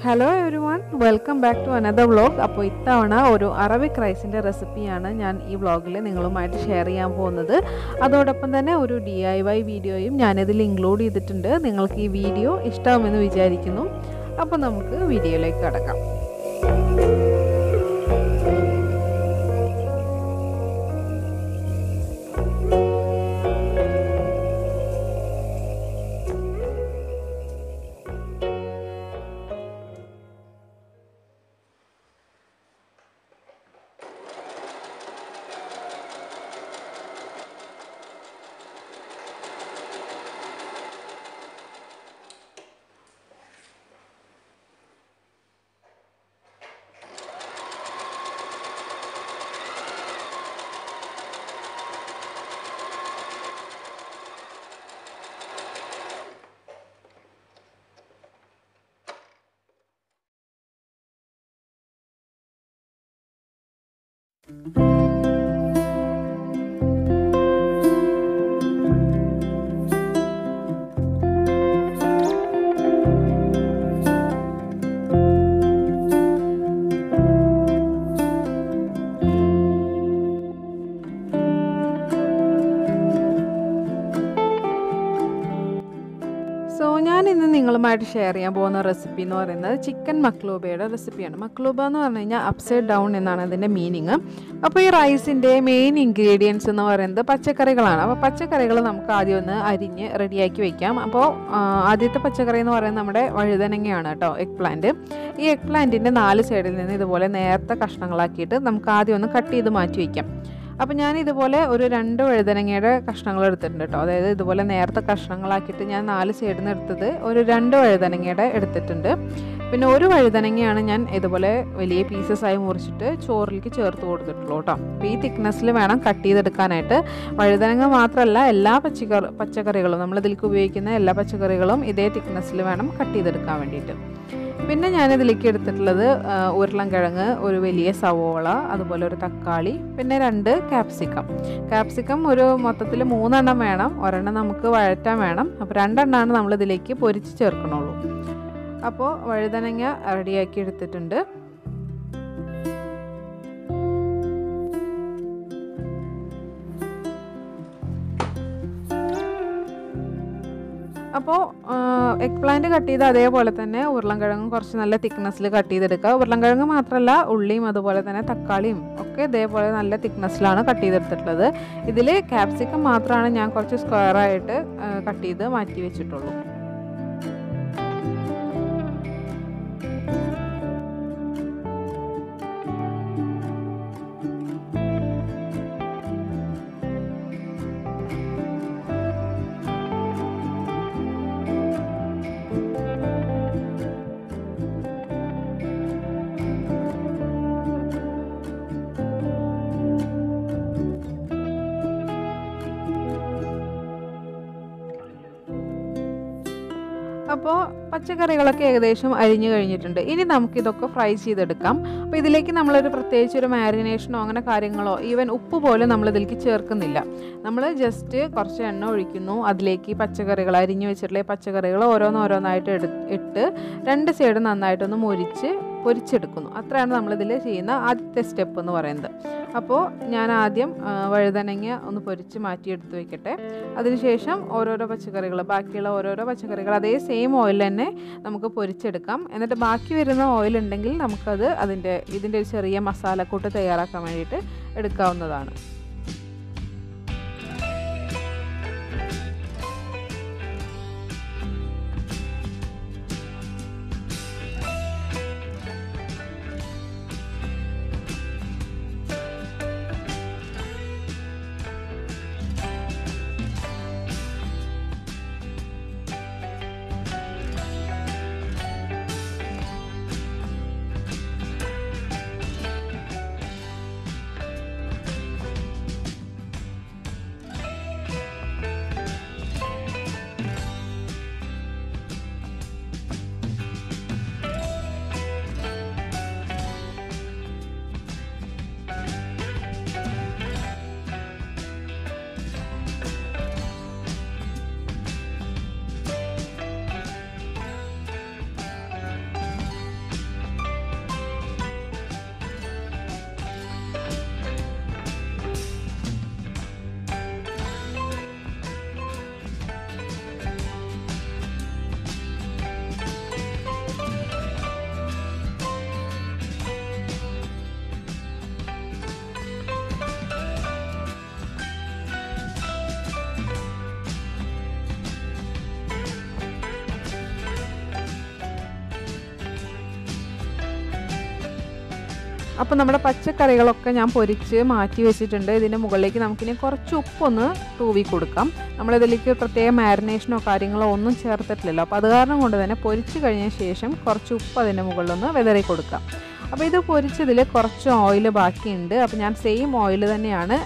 Hello everyone, welcome back to another vlog. അപ്പോൾ ഇത്തവണ ഒരു അറബിക് റൈസിൻ്റെ റെസിപ്പിയാണ് ഞാൻ ഈ വ്ളോഗിൽ നിങ്ങളുമായിട്ട് ഷെയർ ചെയ്യാൻ പോകുന്നത്. അതോടൊപ്പം തന്നെ ഒരു DIY വീഡിയോയും ഞാനിതിൽ ഇൻക്ലൂഡ് ചെയ്തിട്ടുണ്ട്. നിങ്ങൾക്ക് ഈ വീഡിയോ ഇഷ്ടമാകുമെന്ന് വിചാരിക്കുന്നു. അപ്പോൾ നമുക്ക് വീഡിയോയിലേക്ക് കടക്കാം. ഞാനിന്ന് നിങ്ങളുമായിട്ട് ഷെയർ ചെയ്യാൻ പോകുന്ന റെസിപ്പി എന്ന് പറയുന്നത് ചിക്കൻ മക്ലൂബയുടെ റെസിപ്പിയാണ്. മക്ലൂബ എന്ന് പറഞ്ഞു കഴിഞ്ഞാൽ അപ്സൈഡ് ഡൗൺ എന്നാണ് അതിൻ്റെ മീനിങ്. അപ്പോൾ ഈ റൈസിൻ്റെ മെയിൻ ഇൻഗ്രീഡിയൻസ് എന്ന് പറയുന്നത് പച്ചക്കറികളാണ്. അപ്പോൾ പച്ചക്കറികൾ നമുക്ക് ആദ്യം ഒന്ന് അരിഞ്ഞ് റെഡിയാക്കി വെക്കാം. അപ്പോൾ ആദ്യത്തെ പച്ചക്കറി എന്ന് പറയുന്നത് നമ്മുടെ വഴുതനങ്ങയാണ് കേട്ടോ, എഗ് പ്ലാന്റ്. ഈ എഗ് പ്ലാന്റിൻ്റെ 4 സൈഡിൽ നിന്ന് ഇതുപോലെ നേർത്ത കഷ്ണങ്ങളാക്കിയിട്ട് നമുക്ക് ആദ്യം ഒന്ന് കട്ട് ചെയ്ത് മാറ്റി വയ്ക്കാം. അപ്പോൾ ഞാൻ ഇതുപോലെ ഒരു 2 വഴുതനങ്ങയുടെ കഷ്ണങ്ങൾ എടുത്തിട്ടുണ്ട് കേട്ടോ. അതായത് ഇതുപോലെ നേരത്തെ കഷ്ണങ്ങളാക്കിയിട്ട് ഞാൻ 4 സൈഡിൽ നിന്ന് എടുത്തത് ഒരു 2 വഴുതനങ്ങയുടെ എടുത്തിട്ടുണ്ട്. പിന്നെ ഒരു വഴുതനങ്ങയാണ് ഞാൻ ഇതുപോലെ വലിയ പീസസായി മുറിച്ചിട്ട് ചോറിലേക്ക് ചേർത്ത് കൊടുത്തിട്ടുള്ളൂ കേട്ടോ. അപ്പോൾ ഈ തിക്നെസ്സിൽ വേണം കട്ട് ചെയ്തെടുക്കാനായിട്ട്. വഴുതനങ്ങ മാത്രമല്ല, എല്ലാ പച്ചക്കറികളും നമ്മളിതിലേക്ക് ഉപയോഗിക്കുന്ന എല്ലാ പച്ചക്കറികളും ഇതേ തിക്നെസ്സിൽ വേണം കട്ട് ചെയ്തെടുക്കാൻ വേണ്ടിയിട്ട്. പിന്നെ ഞാനിതിലേക്ക് എടുത്തിട്ടുള്ളത് ഉരുളൻകിഴങ്ങ്, ഒരു വലിയ സവോള, അതുപോലെ ഒരു തക്കാളി, പിന്നെ 2 ക്യാപ്സിക്കം ഒരു മൊത്തത്തിൽ 3 എണ്ണം വേണം. ഒരെണ്ണം നമുക്ക് വഴറ്റാൻ വേണം. അപ്പോൾ 2 എണ്ണമാണ് നമ്മളിതിലേക്ക് പൊരിച്ച് ചേർക്കണുള്ളൂ. അപ്പോൾ വഴുതനങ്ങ റെഡിയാക്കി എടുത്തിട്ടുണ്ട്. അപ്പോൾ എഗ് പ്ലാന്റ് കട്ട് ചെയ്ത് അതേപോലെ തന്നെ ഉരുളൻകിഴങ്ങും കുറച്ച് നല്ല തിക്നെസ്സിൽ കട്ട് ചെയ്തെടുക്കുക. ഉരുളൻകിഴങ്ങ് മാത്രമല്ല, ഉള്ളിയും അതുപോലെ തന്നെ തക്കാളിയും ഒക്കെ ഇതേപോലെ നല്ല തിക്നെസ്സിലാണ് കട്ട് ചെയ്തെടുത്തിട്ടുള്ളത്. ഇതിൽ ക്യാപ്സിക്കം മാത്രമാണ് ഞാൻ കുറച്ച് സ്ക്വയറായിട്ട് കട്ട് ചെയ്ത് മാറ്റി വെച്ചിട്ടുള്ളൂ. അപ്പോൾ പച്ചക്കറികളൊക്കെ ഏകദേശം അരിഞ്ഞു കഴിഞ്ഞിട്ടുണ്ട്. ഇനി നമുക്കിതൊക്കെ ഫ്രൈ ചെയ്തെടുക്കാം. അപ്പോൾ ഇതിലേക്ക് നമ്മളൊരു പ്രത്യേകിച്ച് ഒരു മാരിനേഷനോ അങ്ങനെ കാര്യങ്ങളോ ഈവൻ ഉപ്പ് പോലും നമ്മളിതിലേക്ക് ചേർക്കുന്നില്ല. നമ്മൾ ജസ്റ്റ് കുറച്ച് എണ്ണ ഒഴിക്കുന്നു. അതിലേക്ക് പച്ചക്കറികൾ, അരിഞ്ഞു വെച്ചിട്ടുള്ള പച്ചക്കറികൾ ഓരോന്നായിട്ട് ഇട്ട് 2 സൈഡ് നന്നായിട്ടൊന്ന് പൊരിച്ചെടുക്കുന്നു. അത്രയാണ് നമ്മളിതിൽ ചെയ്യുന്ന ആദ്യത്തെ സ്റ്റെപ്പ് എന്ന് പറയുന്നത്. അപ്പോൾ ഞാൻ ആദ്യം വഴുതനങ്ങ ഒന്ന് പൊരിച്ച് മാറ്റിയെടുത്ത് വയ്ക്കട്ടെ. അതിനുശേഷം ബാക്കിയുള്ള ഓരോരോ പച്ചക്കറികൾ അതേ സെയിം ഓയിൽ തന്നെ നമുക്ക് പൊരിച്ചെടുക്കാം. എന്നിട്ട് ബാക്കി വരുന്ന ഓയിൽ ഉണ്ടെങ്കിൽ നമുക്കത് ഇതിൻ്റെ ഒരു ചെറിയ മസാലക്കൂട്ട് തയ്യാറാക്കാൻ വേണ്ടിയിട്ട് എടുക്കാവുന്നതാണ്. അപ്പോൾ നമ്മുടെ പച്ചക്കറികളൊക്കെ ഞാൻ പൊരിച്ച് മാറ്റി വെച്ചിട്ടുണ്ട്. ഇതിൻ്റെ മുകളിലേക്ക് നമുക്കിനി കുറച്ച് ഉപ്പൊന്ന് തൂവി കൊടുക്കാം. നമ്മളിതിലേക്ക് പ്രത്യേക മാരിനേഷനോ കാര്യങ്ങളോ ഒന്നും ചേർത്തിട്ടില്ലല്ലോ. അപ്പോൾ അത് കാരണം കൊണ്ട് തന്നെ പൊരിച്ച് കഴിഞ്ഞ ശേഷം കുറച്ച് ഉപ്പ് അതിൻ്റെ മുകളിലൊന്ന് വിതറി കൊടുക്കാം. അപ്പോൾ ഇത് പൊരിച്ചതിൽ കുറച്ച് ഓയിൽ ബാക്കിയുണ്ട്. അപ്പോൾ ഞാൻ സെയിം ഓയിൽ തന്നെയാണ്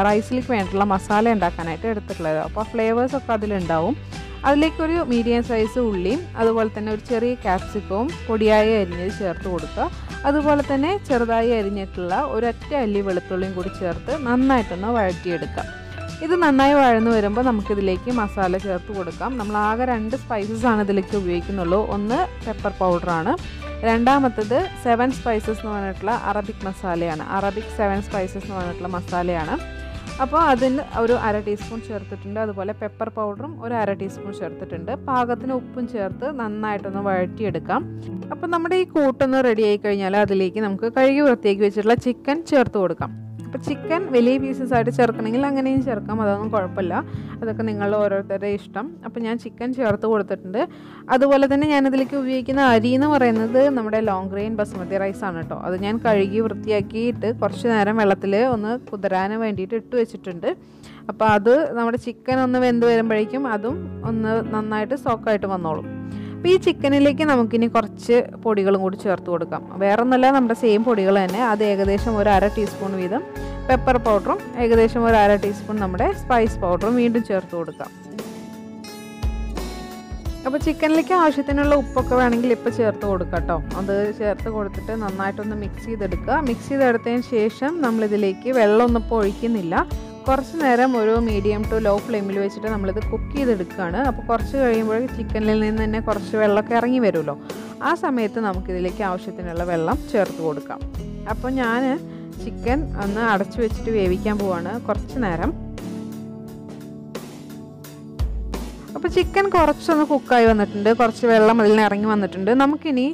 റൈസിലേക്ക് വേണ്ടിയിട്ടുള്ള മസാല ഉണ്ടാക്കാനായിട്ട് എടുത്തിട്ടുള്ളത്. അപ്പോൾ ഫ്ലേവേഴ്സൊക്കെ അതിലുണ്ടാവും. അതിലേക്കൊരു മീഡിയം സൈസ് ഉള്ളിയും അതുപോലെ തന്നെ ഒരു ചെറിയ ക്യാപ്സിക്കവും പൊടിയായി അരിഞ്ഞത് ചേർത്ത് കൊടുക്കുക. അതുപോലെ തന്നെ ചെറുതായി അരിഞ്ഞിട്ടുള്ള ഒരൊറ്റ അല്ലി വെളുത്തുള്ളിയും കൂടി ചേർത്ത് നന്നായിട്ടൊന്ന് വഴറ്റിയെടുക്കാം. ഇത് നന്നായി വഴന്നു വരുമ്പോൾ നമുക്കിതിലേക്ക് മസാല ചേർത്ത് കൊടുക്കാം. നമ്മൾ ആകെ 2 സ്പൈസസ് ആണ് ഇതിലേക്ക് ഉപയോഗിക്കുന്നുള്ളൂ. ഒന്ന് പെപ്പർ പൗഡറാണ്, രണ്ടാമത്തത് 7 സ്പൈസസ് എന്ന് പറഞ്ഞിട്ടുള്ള അറബിക് മസാലയാണ്. അറബിക് 7 സ്പൈസസ് എന്ന് പറഞ്ഞിട്ടുള്ള മസാലയാണ്. അപ്പോൾ അതിന് ഒരു 1/2 ടീസ്പൂൺ ചേർത്തിട്ടുണ്ട്. അതുപോലെ പെപ്പർ പൗഡറും ഒരു 1/2 ടീസ്പൂൺ ചേർത്തിട്ടുണ്ട്. പാകത്തിന് ഉപ്പും ചേർത്ത് നന്നായിട്ടൊന്ന് വഴറ്റിയെടുക്കാം. അപ്പോൾ നമ്മുടെ ഈ കൂട്ടൊന്ന് റെഡി ആയി കഴിഞ്ഞാൽ അതിലേക്ക് നമുക്ക് കഴുകി വൃത്തിയാക്കി വെച്ചിട്ടുള്ള ചിക്കൻ ചേർത്ത് കൊടുക്കാം. അപ്പോൾ ചിക്കൻ വലിയ പീസസ് ആയിട്ട് ചേർക്കണമെങ്കിൽ അങ്ങനെയും ചേർക്കാം, അതൊന്നും കുഴപ്പമില്ല. അതൊക്കെ നിങ്ങളുടെ ഓരോരുത്തരുടെ ഇഷ്ടം. അപ്പോൾ ഞാൻ ചിക്കൻ ചേർത്ത് കൊടുത്തിട്ടുണ്ട്. അതുപോലെ തന്നെ ഞാനിതിലേക്ക് ഉപയോഗിക്കുന്ന അരി എന്ന് പറയുന്നത് നമ്മുടെ ലോങ് ഗ്രെയിൻ ബസ്മതി റൈസാണ് കേട്ടോ. അത് ഞാൻ കഴുകി വൃത്തിയാക്കിയിട്ട് കുറച്ച് നേരം വെള്ളത്തിൽ ഒന്ന് കുതിരാൻ വേണ്ടിയിട്ട് ഇട്ട് വെച്ചിട്ടുണ്ട്. അപ്പോൾ അത് നമ്മുടെ ചിക്കൻ ഒന്ന് വെന്ത് വരുമ്പോഴേക്കും അതും ഒന്ന് നന്നായിട്ട് സോക്കായിട്ട് വന്നോളും. അപ്പോൾ ഈ ചിക്കനിലേക്ക് നമുക്കിനി കുറച്ച് പൊടികളും കൂടി ചേർത്ത് കൊടുക്കാം. വേറെ ഒന്നല്ല, നമ്മുടെ സെയിം പൊടികൾ തന്നെ. അത് ഏകദേശം ഒരു 1/2 ടീസ്പൂൺ വീതം പെപ്പർ പൗഡറും ഏകദേശം ഒരു 1/2 ടീസ്പൂൺ നമ്മുടെ സ്പൈസ് പൗഡറും വീണ്ടും ചേർത്ത് കൊടുക്കാം. അപ്പോൾ ചിക്കനിലേക്ക് ആവശ്യത്തിനുള്ള ഉപ്പൊക്കെ വേണമെങ്കിൽ ഇപ്പോൾ ചേർത്ത് കൊടുക്കാം കേട്ടോ. അത് ചേർത്ത് കൊടുത്തിട്ട് നന്നായിട്ടൊന്ന് മിക്സ് ചെയ്തെടുക്കുക. മിക്സ് ചെയ്തെടുത്തതിന് ശേഷം നമ്മളിതിലേക്ക് വെള്ളമൊന്നും ഇപ്പോൾ ഒഴിക്കുന്നില്ല. കുറച്ച് നേരം ഒരു മീഡിയം ടു ലോ ഫ്ലെയിമിൽ വെച്ചിട്ട് നമ്മളിത് കുക്ക് ചെയ്തെടുക്കുകയാണ്. അപ്പോൾ കുറച്ച് കഴിയുമ്പോൾ ചിക്കനിൽ നിന്ന് തന്നെ കുറച്ച് വെള്ളമൊക്കെ ഇറങ്ങി വരുമല്ലോ. ആ സമയത്ത് നമുക്കിതിലേക്ക് ആവശ്യത്തിനുള്ള വെള്ളം ചേർത്ത് കൊടുക്കാം. അപ്പോൾ ഞാൻ ചിക്കൻ ഒന്ന് അടച്ചു വെച്ചിട്ട് വേവിക്കാൻ പോവാണ് കുറച്ച് നേരം. അപ്പോൾ ചിക്കൻ കുറച്ചൊന്ന് കുക്കായി വന്നിട്ടുണ്ട്, കുറച്ച് വെള്ളം അതിൽ നിന്ന് ഇറങ്ങി വന്നിട്ടുണ്ട്. നമുക്കിനി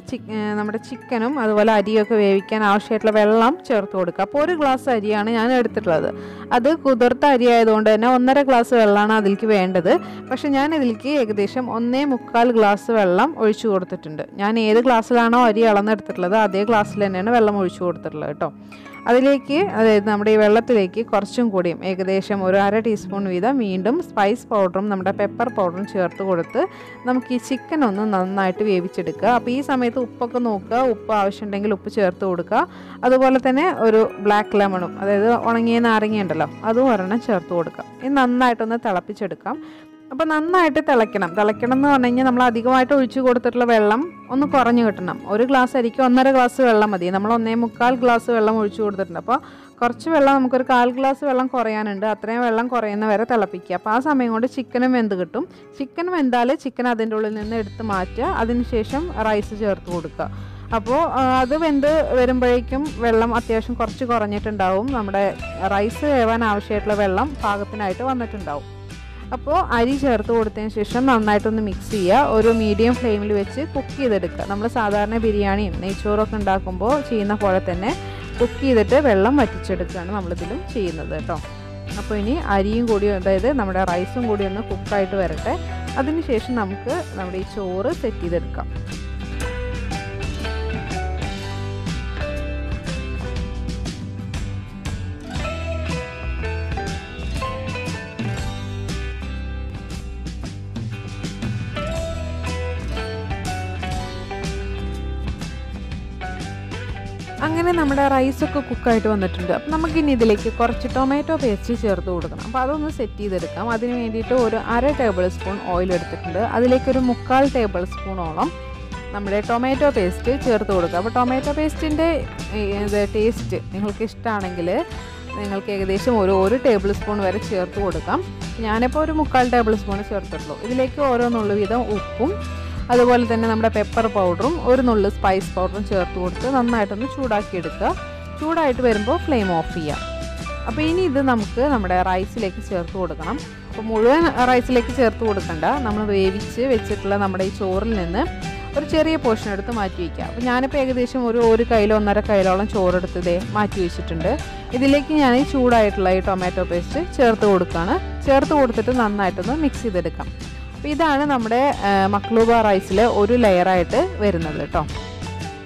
നമ്മുടെ ചിക്കനും അതുപോലെ അരിയൊക്കെ വേവിക്കാൻ ആവശ്യമായിട്ടുള്ള വെള്ളം ചേർത്ത് കൊടുക്കുക. അപ്പോൾ 1 ഗ്ലാസ് അരിയാണ് ഞാൻ എടുത്തിട്ടുള്ളത്. അത് കുതിർത്ത അരി ആയതുകൊണ്ട് തന്നെ 1.5 ഗ്ലാസ് വെള്ളമാണ് അതിലേക്ക് വേണ്ടത്. പക്ഷേ ഞാൻ ഇതിലേക്ക് ഏകദേശം 1.25 ഗ്ലാസ് വെള്ളം ഒഴിച്ചു കൊടുത്തിട്ടുണ്ട്. ഞാൻ ഏത് ഗ്ലാസ്സിലാണോ അരി അളന്നെടുത്തിട്ടുള്ളത് അതേ ഗ്ലാസ്സിൽ തന്നെയാണ് വെള്ളം ഒഴിച്ചു കൊടുത്തിട്ടുള്ളത് കേട്ടോ. അതിലേക്ക്, അതായത് നമ്മുടെ ഈ വെള്ളത്തിലേക്ക് കുറച്ചും കൂടിയും ഏകദേശം ഒരു 1/2 ടീസ്പൂൺ വീതം വീണ്ടും സ്പൈസ് പൗഡറും നമ്മുടെ പെപ്പർ പൗഡറും ചേർത്ത് കൊടുത്ത് നമുക്ക് ഈ ചിക്കൻ ഒന്ന് നന്നായിട്ട് വേവിച്ചെടുക്കുക. അപ്പോൾ ഈ സമയത്ത് ഉപ്പൊക്കെ നോക്കുക, ഉപ്പ് ആവശ്യമുണ്ടെങ്കിൽ ഉപ്പ് ചേർത്ത് കൊടുക്കുക. അതുപോലെ തന്നെ ഒരു ബ്ലാക്ക് ലെമണും, അതായത് ഉണങ്ങിയ നാരങ്ങ ഉണ്ടല്ലോ, അതും ഒരെണ്ണം ചേർത്ത് കൊടുക്കുക. ഇത് നന്നായിട്ടൊന്ന് തിളപ്പിച്ചെടുക്കാം. അപ്പോൾ നന്നായിട്ട് തിളയ്ക്കണം എന്ന് പറഞ്ഞു കഴിഞ്ഞാൽ നമ്മൾ അധികമായിട്ട് ഒഴിച്ചു കൊടുത്തിട്ടുള്ള വെള്ളം ഒന്ന് കുറഞ്ഞു കിട്ടണം. 1 ഗ്ലാസ് അരിക്ക് 1.5 ഗ്ലാസ് വെള്ളം മതി. നമ്മൾ 1.25 ഗ്ലാസ് വെള്ളം ഒഴിച്ചു കൊടുത്തിട്ടുണ്ട്. അപ്പോൾ കുറച്ച് വെള്ളം, നമുക്കൊരു 1/4 ഗ്ലാസ് വെള്ളം കുറയാനുണ്ട്. അത്രയും വെള്ളം കുറയുന്ന വരെ തിളപ്പിക്കുക. അപ്പോൾ ആ സമയം കൊണ്ട് ചിക്കനും വെന്ത് കിട്ടും. ചിക്കൻ വെന്താൽ ചിക്കൻ അതിൻ്റെ ഉള്ളിൽ നിന്ന് എടുത്ത് മാറ്റുക. അതിനുശേഷം റൈസ് ചേർത്ത് കൊടുക്കുക. അപ്പോൾ അത് വെന്ത് വരുമ്പോഴേക്കും വെള്ളം അത്യാവശ്യം കുറച്ച് കുറഞ്ഞിട്ടുണ്ടാവും. നമ്മുടെ റൈസ് വേവാൻ ആവശ്യമായിട്ടുള്ള വെള്ളം പാകത്തിനായിട്ട് വന്നിട്ടുണ്ടാവും. അപ്പോൾ അരി ചേർത്ത് കൊടുത്തതിന് ശേഷം നന്നായിട്ടൊന്ന് മിക്സ് ചെയ്യുക. ഒരു മീഡിയം ഫ്ലെയിമിൽ വെച്ച് കുക്ക് ചെയ്തെടുക്കുക. നമ്മൾ സാധാരണ ബിരിയാണിയും നെയ്ച്ചോറൊക്കെ ഉണ്ടാക്കുമ്പോൾ ചെയ്യുന്ന പോലെ തന്നെ കുക്ക് ചെയ്തിട്ട് വെള്ളം വറ്റിച്ചെടുക്കുകയാണ് നമ്മളിതിലും ചെയ്യുന്നത് കേട്ടോ. അപ്പോൾ ഇനി അരിയും കൂടി, അതായത് നമ്മുടെ റൈസും കൂടി ഒന്ന് കുക്കായിട്ട് വരട്ടെ. അതിനുശേഷം നമുക്ക് നമ്മുടെ ഈ ചോറ് സെറ്റ് ചെയ്തെടുക്കാം. അങ്ങനെ നമ്മുടെ റൈസൊക്കെ കുക്കായിട്ട് വന്നിട്ടുണ്ട്. അപ്പം നമുക്കിനി ഇതിലേക്ക് കുറച്ച് ടൊമാറ്റോ പേസ്റ്റ് ചേർത്ത് കൊടുക്കണം. അപ്പോൾ അതൊന്ന് സെറ്റ് ചെയ്തെടുക്കാം. അതിന് വേണ്ടിയിട്ട് ഒരു 1/2 ടേബിൾ സ്പൂൺ ഓയിൽ എടുത്തിട്ടുണ്ട്. അതിലേക്കൊരു 3/4 ടേബിൾ സ്പൂണോളം നമ്മുടെ ടൊമാറ്റോ പേസ്റ്റ് ചേർത്ത് കൊടുക്കുക. അപ്പോൾ ടൊമാറ്റോ പേസ്റ്റിൻ്റെ ടേസ്റ്റ് നിങ്ങൾക്ക് ഇഷ്ടമാണെങ്കിൽ നിങ്ങൾക്ക് ഏകദേശം ഒരു ടേബിൾ സ്പൂൺ വരെ ചേർത്ത് കൊടുക്കാം. ഞാനിപ്പോൾ ഒരു 3/4 ടേബിൾ സ്പൂൺ ചേർത്തിട്ടുള്ളൂ. ഇതിലേക്ക് ഓരോന്നുള്ള വീതം ഉപ്പും അതുപോലെ തന്നെ നമ്മുടെ പെപ്പർ പൗഡറും ഒരു നുള്ളു സ്പൈസ് പൗഡറും ചേർത്ത് കൊടുത്ത് നന്നായിട്ടൊന്ന് ചൂടാക്കിയെടുക്കുക. ചൂടായിട്ട് വരുമ്പോൾ ഫ്ലെയിം ഓഫ് ചെയ്യാം. അപ്പോൾ ഇനി ഇത് നമുക്ക് നമ്മുടെ റൈസിലേക്ക് ചേർത്ത് കൊടുക്കണം. അപ്പോൾ മുഴുവൻ റൈസിലേക്ക് ചേർത്ത് കൊടുക്കണ്ട. നമ്മൾ വേവിച്ച് വെച്ചിട്ടുള്ള നമ്മുടെ ഈ ചോറിൽ നിന്ന് ഒരു ചെറിയ പോർഷൻ എടുത്ത് മാറ്റി വയ്ക്കുക. അപ്പോൾ ഞാനിപ്പോൾ ഏകദേശം ഒരു കൈയിലോ 1.5 കൈയിലോളം ചോറെടുത്ത് മാറ്റി വെച്ചിട്ടുണ്ട്. ഇതിലേക്ക് ഞാൻ ഈ ചൂടായിട്ടുള്ള ഈ ടൊമാറ്റോ പേസ്റ്റ് ചേർത്ത് കൊടുക്കുകയാണ്. ചേർത്ത് കൊടുത്തിട്ട് നന്നായിട്ടൊന്ന് മിക്സ് ചെയ്തെടുക്കാം. അപ്പോൾ ഇതാണ് നമ്മുടെ മക്ലൂബ റൈസിൽ ഒരു ലെയറായിട്ട് വരുന്നത് കേട്ടോ.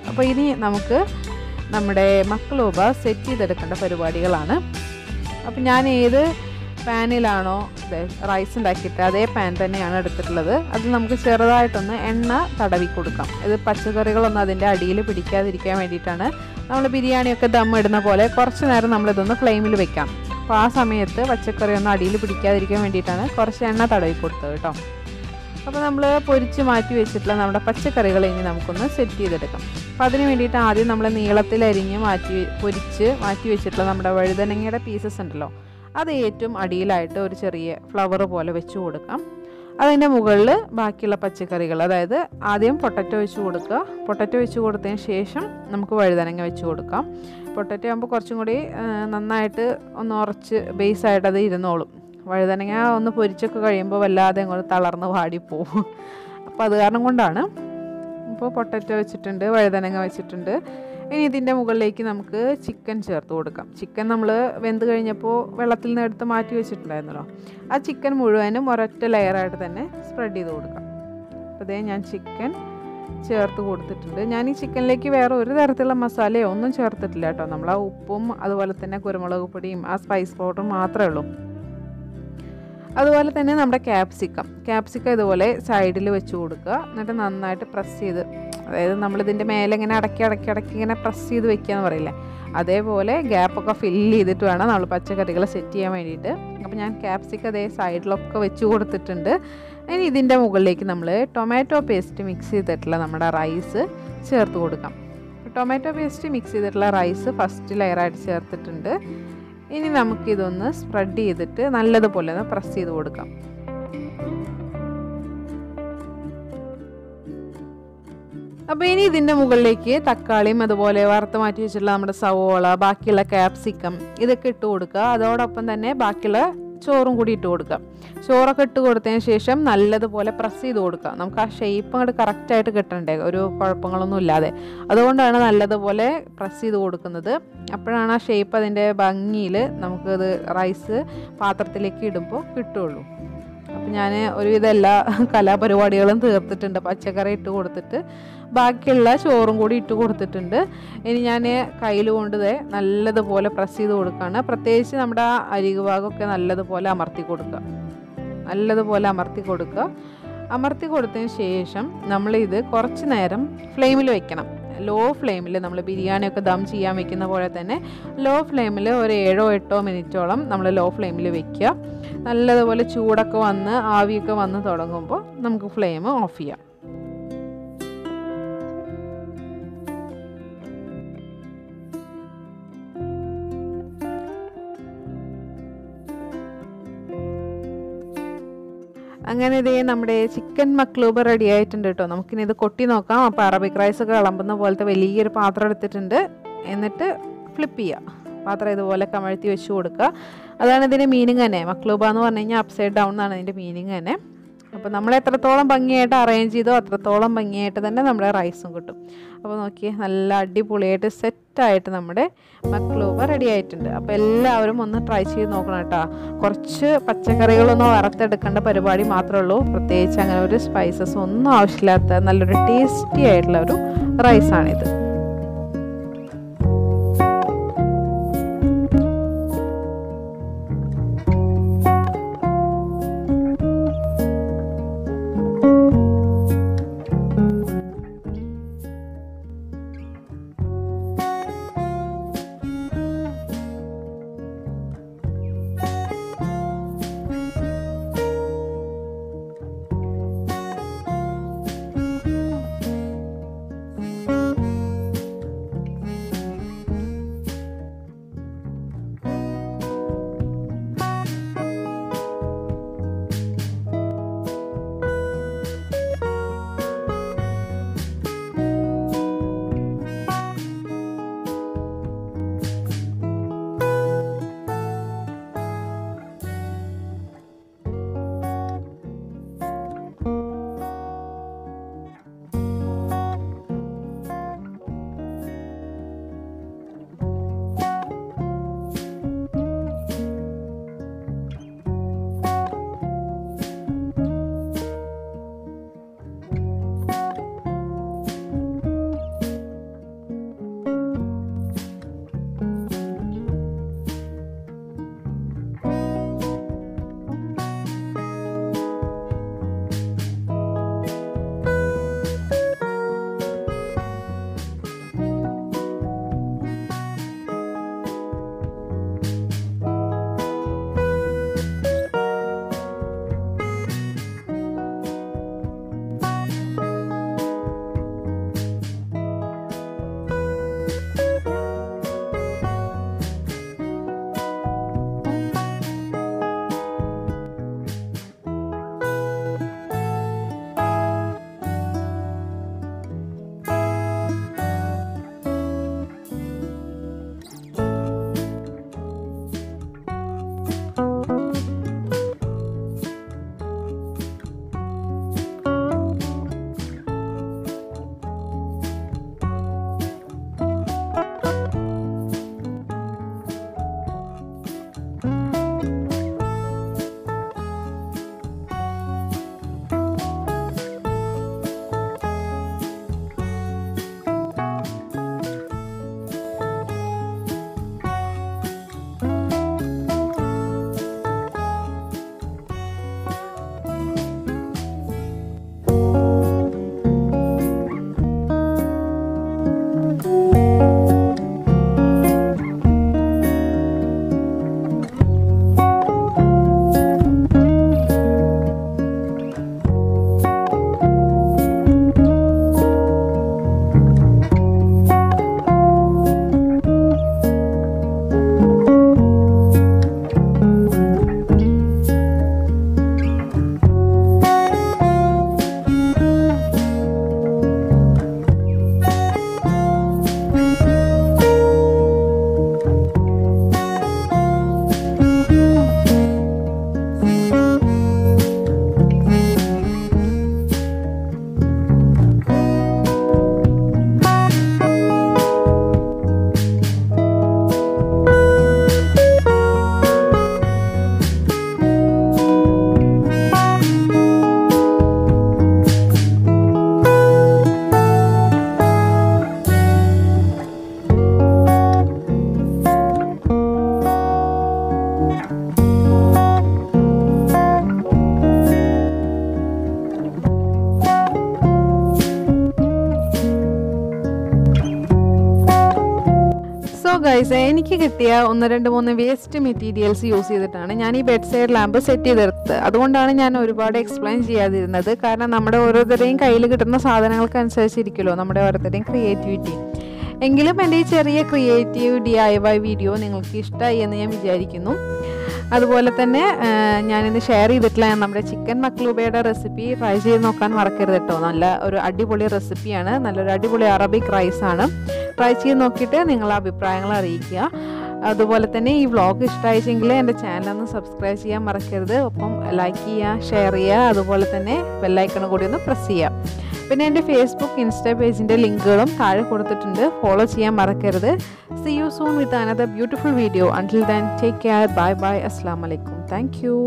അപ്പോൾ ഇനി നമുക്ക് നമ്മുടെ മക്ലൂബ സെറ്റ് ചെയ്തെടുക്കേണ്ട പരിപാടികളാണ്. അപ്പം ഞാൻ ഏത് പാനിലാണോ റൈസ് ഉണ്ടാക്കിയിട്ട് അതേ പാൻ തന്നെയാണ് എടുത്തിട്ടുള്ളത്. അത് നമുക്ക് ചെറുതായിട്ടൊന്ന് എണ്ണ തടവി കൊടുക്കാം. ഇത് പച്ചക്കറികളൊന്നും അതിൻ്റെ അടിയിൽ പിടിക്കാതിരിക്കാൻ വേണ്ടിയിട്ടാണ്. നമ്മൾ ബിരിയാണിയൊക്കെ ദം ഇടുന്ന പോലെ കുറച്ച് നേരം നമ്മളിതൊന്ന് ഫ്ലെയിമിൽ വെക്കാം. അപ്പോൾ ആ സമയത്ത് പച്ചക്കറിയൊന്നും അടിയിൽ പിടിക്കാതിരിക്കാൻ വേണ്ടിയിട്ടാണ് കുറച്ച് എണ്ണ തടവി കൊടുത്തത് കേട്ടോ. അപ്പോൾ നമ്മൾ പൊരിച്ച് മാറ്റി വെച്ചിട്ടുള്ള നമ്മുടെ പച്ചക്കറികൾ ഇനി നമുക്കൊന്ന് സെറ്റ് ചെയ്തെടുക്കാം. അപ്പോൾ അതിന് വേണ്ടിയിട്ട് ആദ്യം നമ്മൾ നീളത്തിലരിഞ്ഞ് പൊരിച്ച് മാറ്റി വെച്ചിട്ടുള്ള നമ്മുടെ വഴുതനങ്ങയുടെ പീസസ് ഉണ്ടല്ലോ, അത് ഏറ്റവും അടിയിലായിട്ട് ഒരു ചെറിയ ഫ്ലവർ പോലെ വെച്ച് കൊടുക്കാം. അതിൻ്റെ മുകളിൽ ബാക്കിയുള്ള പച്ചക്കറികൾ, അതായത് ആദ്യം പൊട്ടറ്റോ വെച്ച് കൊടുക്കുക. പൊട്ടറ്റോ വെച്ച് കൊടുത്തതിന് ശേഷം നമുക്ക് വഴുതനങ്ങ വെച്ച് കൊടുക്കാം. പൊട്ടറ്റോ ആകുമ്പോൾ കുറച്ചും കൂടി നന്നായിട്ട് ഒന്ന് ഉറച്ച് ബേസായിട്ട് അത് ഇരുന്നോളും. വഴുതനങ്ങ ഒന്ന് പൊരിച്ചൊക്കെ കഴിയുമ്പോൾ വല്ലാതെ അങ്ങോട്ട് തളർന്ന് വാടിപ്പോവും. അപ്പോൾ അത് കാരണം കൊണ്ടാണ്. ഇപ്പോൾ പൊട്ടറ്റോ വെച്ചിട്ടുണ്ട്, വഴുതനങ്ങ വെച്ചിട്ടുണ്ട്. ഇനി ഇതിൻ്റെ മുകളിലേക്ക് നമുക്ക് ചിക്കൻ ചേർത്ത് കൊടുക്കാം. ചിക്കൻ നമ്മൾ വെന്ത് കഴിഞ്ഞപ്പോൾ വെള്ളത്തിൽ നിന്ന് എടുത്ത് മാറ്റി വെച്ചിട്ടുണ്ടായിരുന്നല്ലോ, ആ ചിക്കൻ മുഴുവനും ഒരൊറ്റ ലെയറായിട്ട് തന്നെ സ്പ്രെഡ് ചെയ്ത് കൊടുക്കാം. അപ്പോൾ അതേ ഞാൻ ചിക്കൻ ചേർത്ത് കൊടുത്തിട്ടുണ്ട്. ഞാൻ ഈ ചിക്കനിലേക്ക് വേറെ ഒരു തരത്തിലുള്ള മസാലയോ ഒന്നും ചേർത്തിട്ടില്ല കേട്ടോ. നമ്മൾ ആ ഉപ്പും അതുപോലെ തന്നെ കുരുമുളക് പൊടിയും ആ സ്പൈസ് പൗഡറും മാത്രമേ ഉള്ളൂ. അതുപോലെ തന്നെ നമ്മുടെ ക്യാപ്സിക്കം ഇതുപോലെ സൈഡിൽ വെച്ച് കൊടുക്കുക. എന്നിട്ട് നന്നായിട്ട് പ്രസ് ചെയ്ത്, അതായത് നമ്മളിതിൻ്റെ മേലെ ഇങ്ങനെ അടക്കി ഇങ്ങനെ പ്രസ് ചെയ്ത് വെക്കുക എന്ന് പറയില്ലേ, അതേപോലെ ഗ്യാപ്പൊക്കെ ഫില്ല് ചെയ്തിട്ട് വേണം നമ്മൾ പച്ചക്കറികൾ സെറ്റ് ചെയ്യാൻ വേണ്ടിയിട്ട്. അപ്പോൾ ഞാൻ ക്യാപ്സിക്കം അതേ സൈഡിലൊക്കെ വെച്ച് കൊടുത്തിട്ടുണ്ട്. ഇനി ഇതിൻ്റെ മുകളിലേക്ക് നമ്മൾ ടൊമാറ്റോ പേസ്റ്റ് മിക്സ് ചെയ്തിട്ടുള്ള നമ്മുടെ റൈസ് ചേർത്ത് കൊടുക്കാം. ടൊമാറ്റോ പേസ്റ്റ് മിക്സ് ചെയ്തിട്ടുള്ള റൈസ് ഫസ്റ്റ് ലെയറായിട്ട് ചേർത്തിട്ടുണ്ട്. ഇനി നമുക്കിതൊന്ന് സ്പ്രെഡ് ചെയ്തിട്ട് നല്ലതുപോലെ ഒന്ന് പ്രസ് ചെയ്ത് കൊടുക്കാം. അപ്പോൾ ഇനി ഇതിൻ്റെ മുകളിലേക്ക് തക്കാളിയും അതുപോലെ വറുത്ത് മാറ്റി വെച്ചിട്ടുള്ള നമ്മുടെ സവോള, ബാക്കിയുള്ള ക്യാപ്സിക്കം ഇതൊക്കെ ഇട്ട് കൊടുക്കുക. അതോടൊപ്പം തന്നെ ബാക്കിയുള്ള ചോറും കൂടി ഇട്ട് കൊടുക്കുക. ചോറൊക്കെ ഇട്ട് കൊടുത്തതിന് ശേഷം നല്ലതുപോലെ പ്രസ് ചെയ്ത് കൊടുക്കുക. നമുക്ക് ആ ഷേപ്പ് അങ്ങോട്ട് കറക്റ്റായിട്ട് കിട്ടണ്ടേ, ഒരു കുഴപ്പങ്ങളൊന്നും ഇല്ലാതെ. അതുകൊണ്ടാണ് നല്ലതുപോലെ പ്രസ് ചെയ്ത് കൊടുക്കുന്നത്. അപ്പോഴാണ് ആ ഷേപ്പ് അതിൻ്റെ ഭംഗിയിൽ നമുക്കത് റൈസ് പാത്രത്തിലേക്ക് ഇടുമ്പോൾ കിട്ടുള്ളൂ. അപ്പം ഞാൻ ഒരുവിധം എല്ലാ കലാപരിപാടികളും തീർത്തിട്ടുണ്ട്. പച്ചക്കറി ഇട്ട് കൊടുത്തിട്ട് ബാക്കിയുള്ള ചോറും കൂടി ഇട്ട് കൊടുത്തിട്ടുണ്ട്. ഇനി ഞാൻ കയ്യിൽ കൊണ്ട് നല്ലതുപോലെ പ്രസ് ചെയ്ത് കൊടുക്കുകയാണ്. പ്രത്യേകിച്ച് നമ്മുടെ ആ അരികു ഭാഗമൊക്കെ നല്ലതുപോലെ അമർത്തി കൊടുക്കുക. അമർത്തി കൊടുത്തതിന് ശേഷം നമ്മളിത് കുറച്ച് നേരം ഫ്ലെയിമിൽ വെക്കണം. ലോ ഫ്ലെയിമിൽ, നമ്മൾ ബിരിയാണിയൊക്കെ ദം ചെയ്യാൻ വെക്കുന്ന പോലെ തന്നെ ലോ ഫ്ലെയിമിൽ ഒരു 7-8 മിനിറ്റോളം നമ്മൾ ലോ ഫ്ലെയിമിൽ വെക്കുക. നല്ലതുപോലെ ചൂടൊക്കെ വന്ന് ആവിയൊക്കെ വന്ന് തുടങ്ങുമ്പോൾ നമുക്ക് ഫ്ലെയിം ഓഫ് ചെയ്യാം. അങ്ങനെ ഇതേ നമ്മുടെ ചിക്കൻ മക്ലൂബ റെഡി ആയിട്ടുണ്ട് കേട്ടോ. നമുക്കിനി ഇത് കൊട്ടി നോക്കാം. അപ്പോൾ അറബിക് റൈസൊക്കെ വിളമ്പുന്ന പോലത്തെ വലിയൊരു പാത്രം എടുത്തിട്ടുണ്ട്. എന്നിട്ട് ഫ്ലിപ്പ് ചെയ്യുക. പാത്രം ഇതുപോലെ കമഴ്ത്തി വെച്ച് കൊടുക്കുക. അതാണ് ഇതിൻ്റെ മീനിങ് തന്നെ. മക്ലൂബ എന്ന് പറഞ്ഞു കഴിഞ്ഞാൽ അപ്സൈഡ് ഡൗൺ എന്നാണ് ഇതിൻ്റെ മീനിങ് തന്നെ. അപ്പോൾ നമ്മൾ എത്രത്തോളം ഭംഗിയായിട്ട് അറേഞ്ച് ചെയ്തോ അത്രത്തോളം ഭംഗിയായിട്ട് തന്നെ നമ്മുടെ റൈസും കിട്ടും. അപ്പോൾ നോക്കിയേ, നല്ല അടിപൊളിയായിട്ട് സെറ്റായിട്ട് നമ്മുടെ മക്ലൂബ റെഡി ആയിട്ടുണ്ട്. അപ്പോൾ എല്ലാവരും ഒന്ന് ട്രൈ ചെയ്ത് നോക്കണം കേട്ടോ. കുറച്ച് പച്ചക്കറികളൊന്നും വറുത്തെടുക്കേണ്ട പരിപാടി മാത്രമേ ഉള്ളൂ. പ്രത്യേകിച്ച് അങ്ങനെ ഒരു സ്പൈസസ് ഒന്നും ആവശ്യമില്ലാത്ത നല്ലൊരു ടേസ്റ്റി ആയിട്ടുള്ള ഒരു റൈസാണിത്. ഗൈസ്, എനിക്ക് കിട്ടിയ 1-2-3 വേസ്റ്റ് മെറ്റീരിയൽസ് യൂസ് ചെയ്തിട്ടാണ് ഞാൻ ഈ ബെഡ് സൈഡ് ലാമ്പ് സെറ്റ് ചെയ്തെടുത്തത്. അതുകൊണ്ടാണ് ഞാൻ ഒരുപാട് എക്സ്പ്ലെയിൻ ചെയ്യാതിരുന്നത്. കാരണം നമ്മുടെ ഓരോരുത്തരുടെയും കയ്യിൽ കിട്ടുന്ന സാധനങ്ങൾക്കനുസരിച്ചിരിക്കുമല്ലോ നമ്മുടെ ഓരോരുത്തരുടെയും ക്രിയേറ്റിവിറ്റി. എങ്കിലും എൻ്റെ ഈ ചെറിയ ക്രിയേറ്റീവ് DIY വീഡിയോ നിങ്ങൾക്ക് ഇഷ്ടമായി എന്ന് ഞാൻ വിചാരിക്കുന്നു. അതുപോലെ തന്നെ ഞാനിന്ന് ഷെയർ ചെയ്തിട്ടുള്ള നമ്മുടെ ചിക്കൻ മക്ലൂബയുടെ റെസിപ്പി ട്രൈ ചെയ്ത് നോക്കാൻ മറക്കരുത് കേട്ടോ. നല്ല ഒരു അടിപൊളി റെസിപ്പിയാണ്, നല്ലൊരു അടിപൊളി അറബിക് റൈസാണ്. ട്രൈ ചെയ്ത് നോക്കിയിട്ട് നിങ്ങളുടെ അഭിപ്രായങ്ങൾ അറിയിക്കുക. അതുപോലെ തന്നെ ഈ വ്ളോഗ് ഇഷ്ടമായിച്ചെങ്കിൽ എൻ്റെ ചാനലൊന്ന് സബ്സ്ക്രൈബ് ചെയ്യാൻ മറക്കരുത്. ഒപ്പം ലൈക്ക് ചെയ്യുക, ഷെയർ ചെയ്യുക, അതുപോലെ തന്നെ ബെല്ലൈക്കൺ കൂടി ഒന്ന് പ്രസ് ചെയ്യുക. പിന്നെ എൻ്റെ ഫേസ്ബുക്ക്, ഇൻസ്റ്റാ പേജിൻ്റെ ലിങ്കുകളും താഴെ കൊടുത്തിട്ടുണ്ട്. ഫോളോ ചെയ്യാൻ മറക്കരുത്. See you soon with another beautiful video. Until then, take care. Bye bye. Assalamu alaikum. Thank you.